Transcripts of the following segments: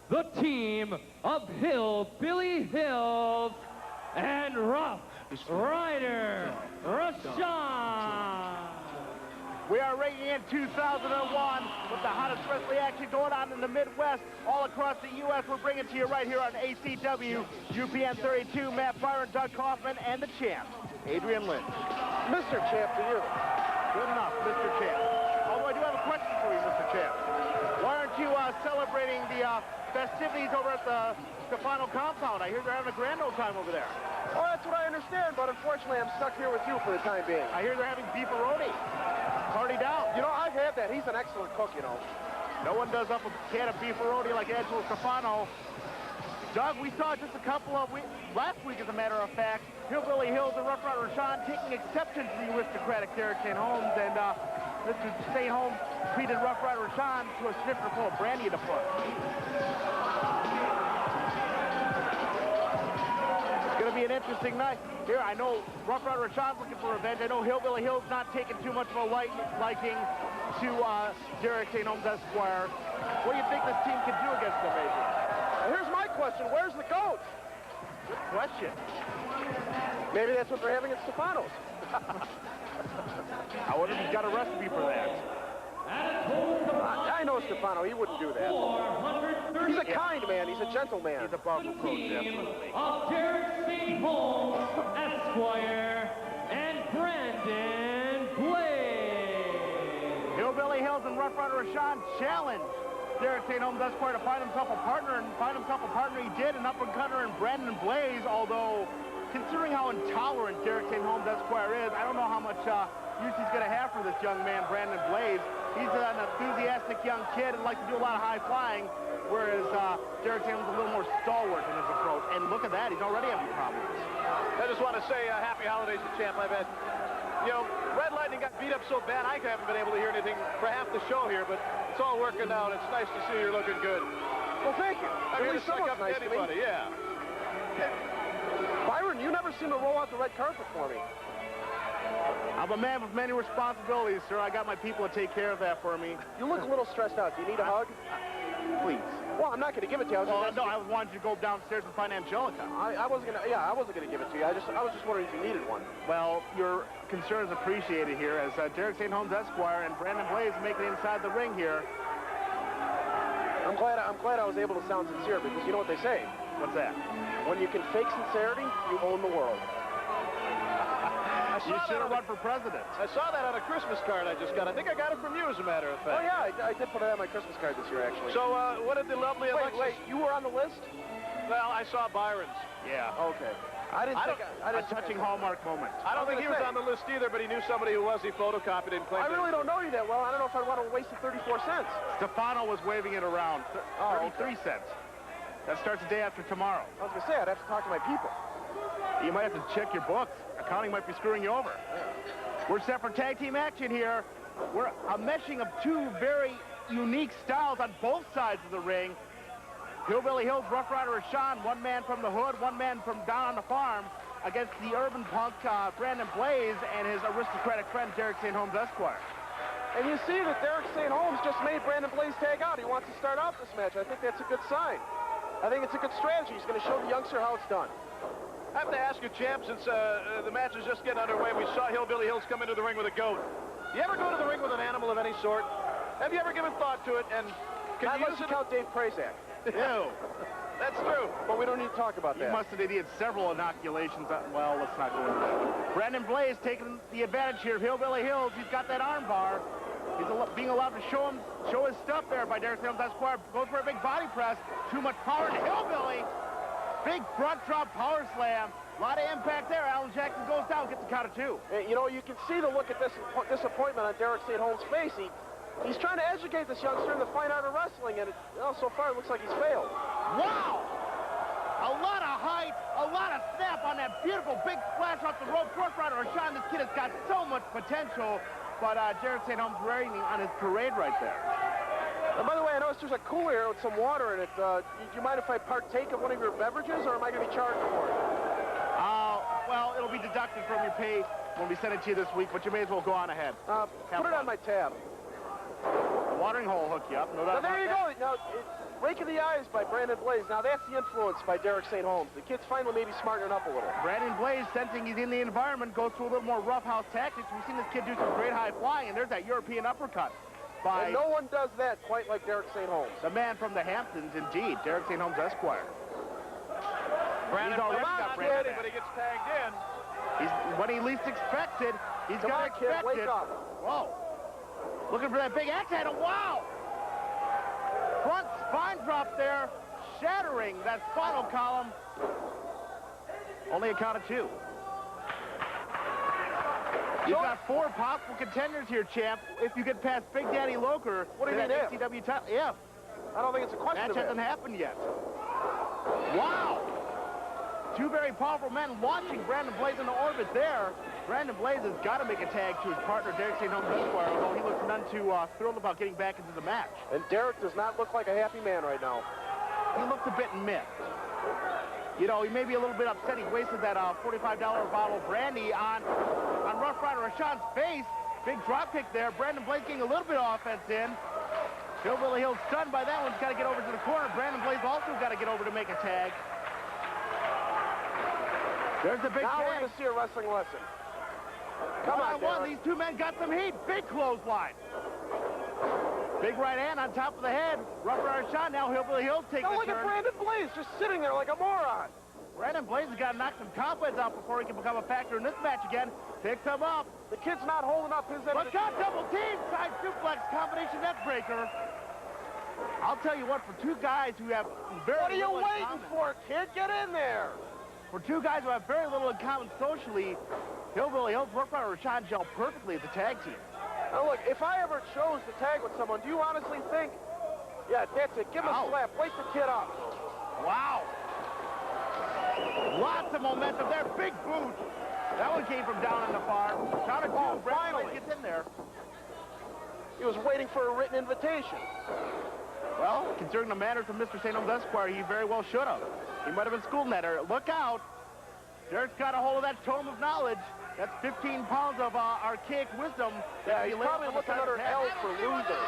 The team of Hillbilly Hills and Ruff, Ryder, Rashaan. We are ringing in 2001 with the hottest wrestling action going on in the Midwest, all across the U.S. We're bringing to you right here on ACW, UPN 32, Matt Byron, Doug Kaufman, and the champ, Adrian Lynch. Mr. Champ to you. Good enough, Mr. Champ. Although I do have a question for you, Mr. Champ. Why aren't you celebrating the festivities over at the Stefano compound? I hear they're having a grand old time over there. Oh, that's what I understand, but unfortunately I'm stuck here with you for the time being. I hear they're having beefaroni. Party down. You know, I've had that. He's an excellent cook, you know. No one does up a can of beefaroni like Angelo Stefano. Doug, we saw just a couple of weeks, last week as a matter of fact, Hillbilly Hills and Rough Rider Rashaan taking exception to the aristocratic Derek St. Holmes, and Mr. St. Holmes treated Rough Rider Rashaan to a sniffer full of brandy in the front. It's going to be an interesting night. Here, I know Rough Rider Rashaan's looking for revenge. I know Hillbilly Hill's not taking too much of a liking to Derek St. Holmes Esquire. What do you think this team can do against them, Adrian? Here's my question. Where's the goat? Good question. Maybe that's what they're having at Stefano's. I wonder if he's got a recipe for that. I know Stefano. He wouldn't do that. He's a kind man. He's a gentleman. He's above reproach, absolutely. Of Derek St. Holmes Esquire and Brandon Blaze. Hillbilly Hills and Rough Rider Rashaan challenge Derek St. Holmes Esquire to find himself a partner, and find himself a partner he did, an up-and-cutter in Brandon Blaze, although considering how intolerant Derek St. Holmes Esquire is, I don't know how much use he's going to have for this young man, Brandon Blaze. He's an enthusiastic young kid and likes to do a lot of high flying, whereas Derek St. Holmes is a little more stalwart in his approach. And look at that, he's already having problems. I just want to say happy holidays to Champ. I've had, you know, Red Lightning got beat up so bad I haven't been able to hear anything for half the show here, but it's all working out. It's nice to see you're looking good. Well, thank you. I mean, it's like up to nice anybody, to me. yeah. Byron, you never seem to roll out the red carpet for me. I'm a man with many responsibilities, sir. I got my people to take care of that for me. You look a little stressed out. Do you need a hug? Please. Well, I'm not going to give it to you. I wanted you to go downstairs and find Angelica. I wasn't going to. Yeah, I wasn't going to give it to you. I was just wondering if you needed one. Well, your concern is appreciated here as Derek St. Holmes Esquire and Brandon Blaze make it inside the ring here. I'm glad I was able to sound sincere, because you know what they say. What's that? When you can fake sincerity, you own the world. You should have run for president. I saw that on a Christmas card I just got. I think I got it from you, as a matter of fact. Oh, yeah, I did put it on my Christmas card this year, actually. So, what did the lovely Alexis... Wait, you were on the list? Well, I saw Byron's. Yeah. Okay. I didn't think a touching Hallmark moment. I don't think he was on the list either, but he knew somebody who was. He photocopied it and claimed I really don't know you that well. I don't know if I'd want to waste the 34 cents. Stefano was waving it around. 33 cents. That starts the day after tomorrow. I was going to say, I'd have to talk to my people. You might have to check your books. Accounting might be screwing you over. Yeah. We're set for tag team action here. We're a meshing of two very unique styles on both sides of the ring. Hillbilly Hills, Rough Rider Rashaan, one man from the hood, one man from down on the farm, against the urban punk Brandon Blaze and his aristocratic friend Derek St. Holmes Esquire. And you see that Derek St. Holmes just made Brandon Blaze tag out. He wants to start off this match. I think that's a good sign. I think it's a good strategy. He's going to show the youngster how it's done. I have to ask you, Champ, since the match is just getting underway, we saw Hillbilly Hills come into the ring with a goat. You ever go to the ring with an animal of any sort? Have you ever given thought to it? And can you use it? Count Dave Prazak. Ew. That's true. But we don't need to talk about that. You must have idiot several inoculations. Well, let's not go into that. Brandon Blaze taking the advantage here of Hillbilly Hills. He's got that arm bar. He's being allowed to show his stuff there by Derek St. Holmes Esquire. Goes for a big body press. Too much power to Hillbilly. Big front drop power slam. A lot of impact there. Alan Jackson goes down, gets a count of two. You know, you can see the look at this disappointment on Derek St. Holmes' face. He's trying to educate this youngster in the fine art of wrestling, and so far it looks like he's failed. Wow! A lot of height, a lot of snap on that beautiful big splash off the rope. Rough Rider Rashaan, this kid has got so much potential, but Derek St. Holmes raining on his parade right there. And by the way, I noticed there's a cooler here with some water in it. Do you mind if I partake of one of your beverages, or am I going to be charged for it? Well, it'll be deducted from your pay when we send it to you this week, but you may as well go on ahead. Put it on my tab. The watering hole will hook you up. No doubt Now, there you about go. Now, Rake of the Eyes by Brandon Blaze. Now, that's the influence by Derek St. Holmes. The kid's finally maybe smartening up a little. Brandon Blaze, sensing he's in the environment, goes through a little more roughhouse tactics. We've seen this kid do some great high flying, and there's that European uppercut by And no one does that quite like Derek St. Holmes. the man from the Hamptons, indeed, Derek St. Holmes, Esquire. Brandon He's already Blaze got not Brandon ready, back. but he gets tagged in. When he least expected, he's Come got on, kid, expected. wake up. Whoa. Looking for that big X handle. Wow. Front spine drop there, shattering that spinal column. Only a count of 2. You've got 4 possible contenders here, champ. If you get past Big Daddy Loker, What do you mean, if? ACW title. If. I don't think it's a question Match of it. hasn't happened yet. Wow. 2 very powerful men launching Brandon Blaze into orbit there. Brandon Blaze has got to make a tag to his partner, Derek St. Holmes, Esquire, although he looks none too thrilled about getting back into the match. And Derek does not look like a happy man right now. He looks a bit miffed. You know, he may be a little bit upset. He wasted that $45 bottle of brandy on Rough Rider Rashaan's face. Big drop kick there. Brandon Blaze getting a little bit of offense in. Hillbilly Hill stunned by that one. He's got to get over to the corner. Brandon Blaze also got to get over to make a tag. There's the big Now we're tag. going to see a wrestling lesson. Come on, One. Derek. These 2 men got some heat. Big clothesline. Big right hand on top of the head. Rough Rider Rashaan. Now Hillbilly Hill's taking Now a look at turn. Brandon Blaze just sitting there like a moron. Brandon Blaze has got to knock some confidence out before he can become a factor in this match again. Picks him up. The kid's not holding up his end of Look the out, double team, side suplex, combination net breaker. I'll tell you what, for 2 guys who have very What are you little in waiting common, for, kid? Get in there. for 2 guys who have very little in common socially, Hillbilly Hills, Rough Rider Rashaan gel perfectly as a tag team. Now look, if I ever chose to tag with someone, do you honestly think, yeah, that's it, give him Ow. a slap, wake the kid up. Wow. Lots of momentum there, big boot. That one came from down in the far. Count of 2, Oh, Brandon finally. Blaze gets in there. He was waiting for a written invitation. Well, considering the manners of Mr. St. Holmes Esquire, he very well should have. He might have been schooled in that area. Look out. Derek's got a hold of that tome of knowledge. That's 15 pounds of archaic wisdom. Yeah, he's probably looking under L for loser.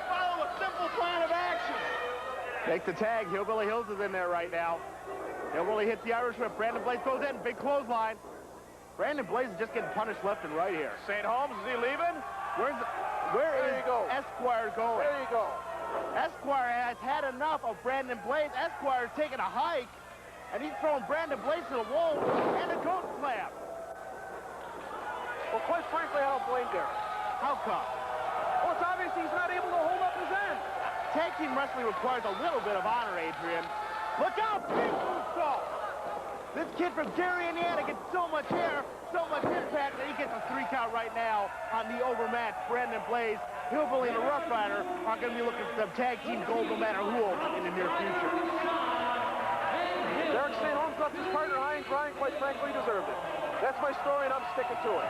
Follow a simple plan of action. Takes the tag. Hillbilly Hills is in there right now. Hillbilly hits the Irish whip. Brandon Blaze goes in. Big clothesline. Brandon Blaze is just getting punished left and right here. St. Holmes, is he leaving? Where There is you go. Esquire going? There you go. Esquire has had enough of Brandon Blaze. Esquire's taking a hike, and he's throwing Brandon Blaze to the wall and a goat slam. Well, quite frankly, I don't blame Derek. How come? Well, it's obvious he's not able to hold up his end. Tag team wrestling requires a little bit of honor, Adrian. Look out, big moonsault. This kid from Gary, Indiana gets so much hair, so much impact that he gets a 3 count right now on the overmatched Brandon Blaze. Hillbilly and the Rough Rider are going to be looking for some tag team gold no matter who in the near future. Derek St. Holmes left his partner high and dry, and quite frankly, deserved it. That's my story, and I'm sticking to it.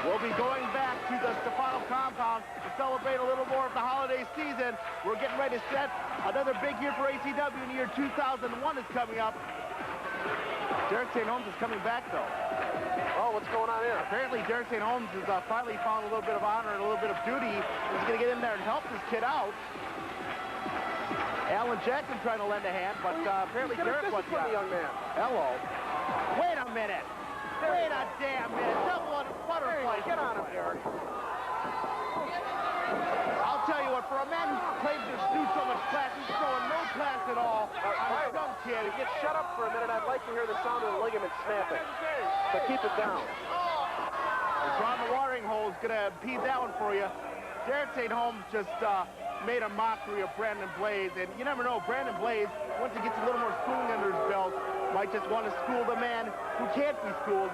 We'll be going back to the Stefano compound to celebrate a little more of the holiday season. We're getting ready to set another big year for ACW in the year 2001 is coming up. Derek St. Holmes is coming back, though. Oh, what's going on here? Apparently, Derek St. Holmes has finally found a little bit of honor and a little bit of duty. He's going to get in there and help this kid out. Alan Jackson trying to lend a hand, but apparently Derek wants the young man. Hello. Wait a minute. Wait a damn minute. Double butterfly. Get on him, Derek. I'll tell you what, for a man who claims to do so much class, he's throwing no class at all on a young kid. If you get shut up for a minute, I'd like to hear the sound of the ligament snapping. But keep it down. Ron the watering hole is going to impede that one for you. Derek St. Holmes just made a mockery of Brandon Blaze, and you never know, Brandon Blaze, once he gets a little more schooling under his belt, might just want to school the man who can't be schooled,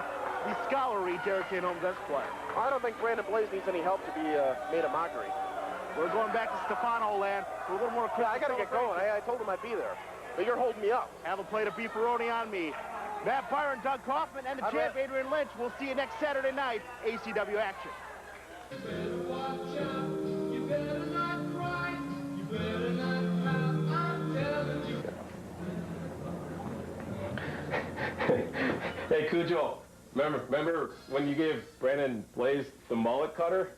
the scholarly Derek St. Holmes Esquire. I don't think Brandon Blaze needs any help to be made a mockery. We're going back to Stefano land for a little more Yeah, I got to get going. I told him I'd be there. But you're holding me up. Have a plate of beefaroni on me. Matt Byron, Doug Kaufman, and the champ Adrian Lynch. We'll see you next Saturday night, ACW Action. You better watch out, you better not Hey, Cujo, remember when you gave Brandon Blaze the mullet cutter?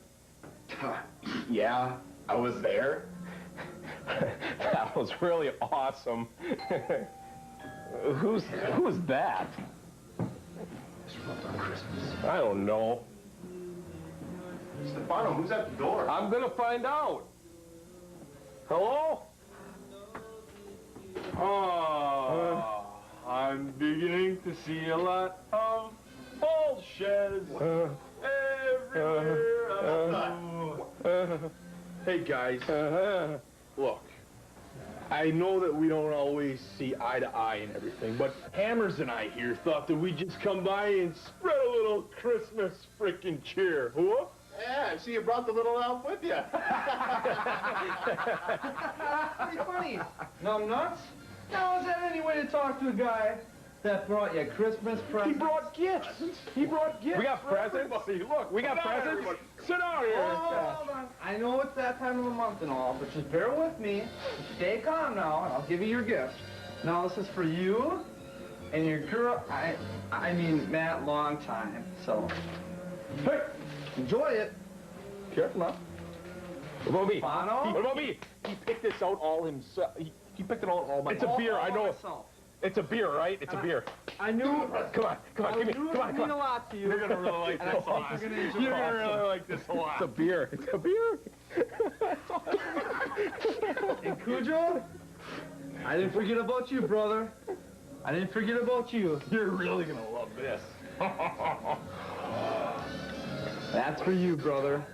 Yeah, I was there. That was really awesome. Who's that? I don't know. Stefano, who's at the door? I'm gonna find out. Hello? Oh, I'm beginning to see a lot of old sheds everywhere. Hey guys, look, I know that we don't always see eye to eye and everything, but Hammers and I here thought that we'd just come by and spread a little Christmas frickin' cheer, huh? Yeah, I see you brought the little elf with you. Pretty funny. No nuts? How is that any way to talk to a guy that brought you Christmas presents? He brought gifts. He brought gifts. We got for presents? everybody. Look, We got sit down, presents? everybody. Sit down here. Hold on. I know it's that time of the month and all, but just bear with me. Stay calm now, and I'll give you your gift. Now, this is for you and your girl. I mean, Matt, long time. So, hey, enjoy it. Careful now. What about me? Stefano? What about me? He picked this out all himself. He picked it out all by It's a beer, I know. Myself. It's a beer, right? It's a beer. I knew. Come on, give me. Come on, It mean a lot to you. You're gonna really like And I this a think lot. you're gonna enjoy You're it. gonna really like this a lot. It's a beer. It's a beer. And Cujo, I didn't forget about you, brother. I didn't forget about you. You're really gonna love this. That's for you, brother.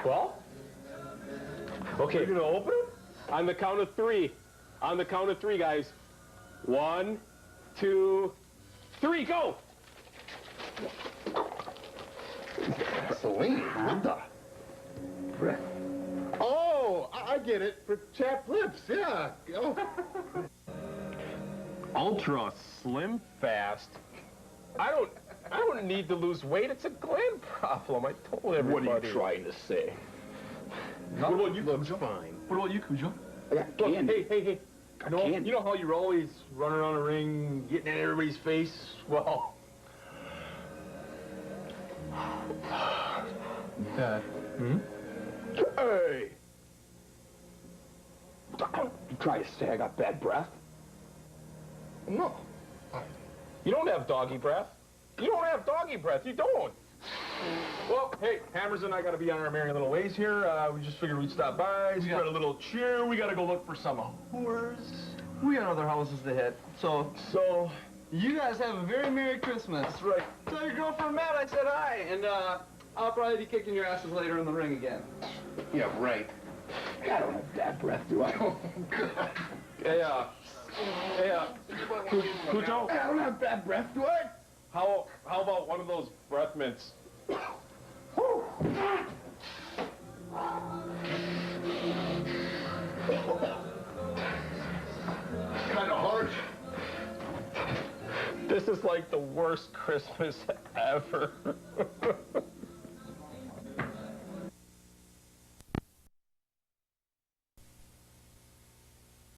Well, okay. You're gonna open it? On the count of three. On the count of three, guys. 1, 2, 3, go! Gasoline? What the? Oh, I get it. For chapped lips, yeah. Oh. Ultra Slim Fast. I don't need to lose weight. It's a gland problem. I told everybody. What are you trying to say? What about you, Looks Cujo? fine. What about you, Cujo? I got Look, candy. hey. Candy. You know how you're always running around the ring, getting in everybody's face? Well... Hey! You trying to say I got bad breath? No. You don't have doggy breath. You don't have doggy breath. You don't. Well, hey, Hammers and I got to be on our merry little ways here. We just figured we'd stop by, spread a little cheer. We got to go look for some whores. We got other houses to hit. So, you guys have a very Merry Christmas. That's right. Tell your girlfriend Matt I said hi, and I'll probably be kicking your asses later in the ring again. Yeah, right. I don't have bad breath, do I? Hey, Cujo, I don't have bad breath, do I? how about one of those breath mints? Kind of hard. This is like the worst Christmas ever.